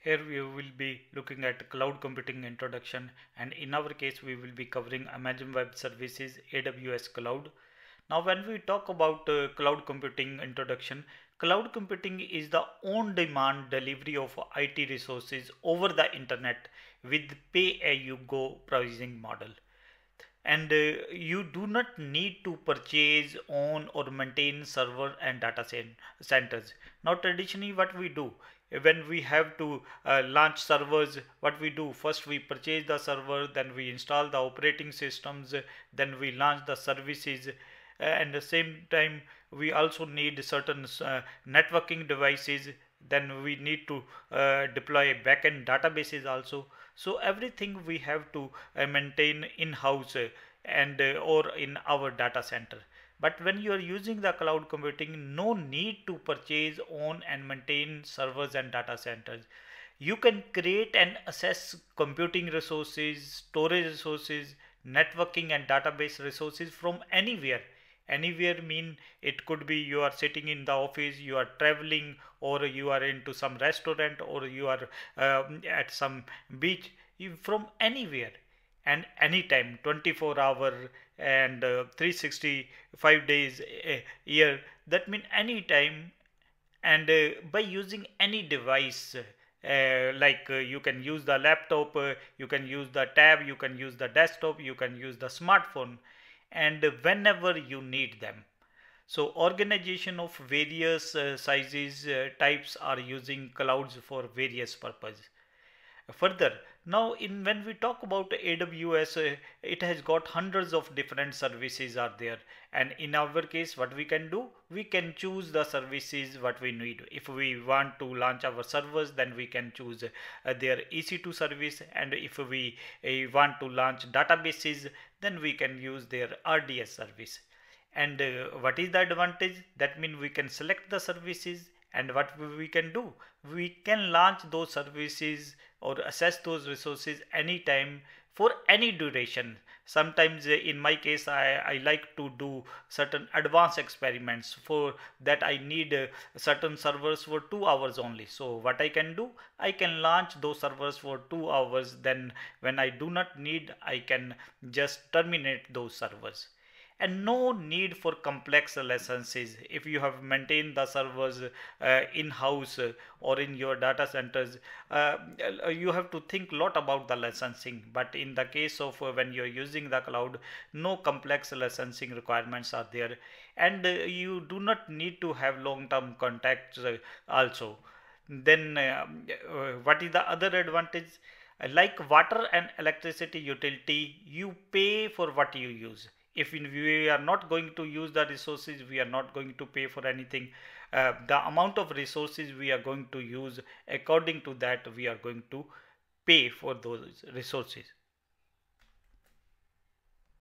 Here we will be looking at cloud computing introduction, and in our case we will be covering Amazon Web Services, AWS Cloud. Now when we talk about cloud computing introduction, cloud computing is the on-demand delivery of IT resources over the internet with pay-as-you-go pricing model. And you do not need to purchase, own or maintain server and data centers. Now traditionally what we do when we have to launch servers, what we do first, we purchase the server, then we install the operating systems, then we launch the services, and at the same time we also need certain networking devices, then we need to deploy backend databases also. So everything we have to maintain in-house and or in our data center. But when you are using the cloud computing, no need to purchase, own and maintain servers and data centers. You can create and access computing resources, storage resources, networking and database resources from anywhere. Anywhere mean it could be you are sitting in the office, you are traveling, or you are into some restaurant, or you are at some beach, from anywhere and anytime, 24 hour and 365 days a year. That means anytime, and by using any device, you can use the laptop, you can use the tab, you can use the desktop, you can use the smartphone, and whenever you need them. So organization of various sizes, types are using clouds for various purposes. Further, now in when we talk about AWS, it has got hundreds of different services are there, and in our case what we can do, we can choose the services what we need. If we want to launch our servers, then we can choose their EC2 service, and if we want to launch databases, then we can use their RDS service. And what is the advantage? That means we can select the services, and what we can do, we can launch those services or access those resources anytime for any duration. Sometimes in my case I like to do certain advanced experiments. For that I need certain servers for 2 hours only. So what I can do, I can launch those servers for 2 hours, then when I do not need, I can just terminate those servers. And no need for complex licenses. If you have maintained the servers in-house or in your data centers, you have to think a lot about the licensing. But in the case of when you're using the cloud, no complex licensing requirements are there, and you do not need to have long-term contacts also. Then what is the other advantage? Like water and electricity utility, you pay for what you use. If we are not going to use the resources, we are not going to pay for anything. The amount of resources we are going to use, according to that we are going to pay for those resources.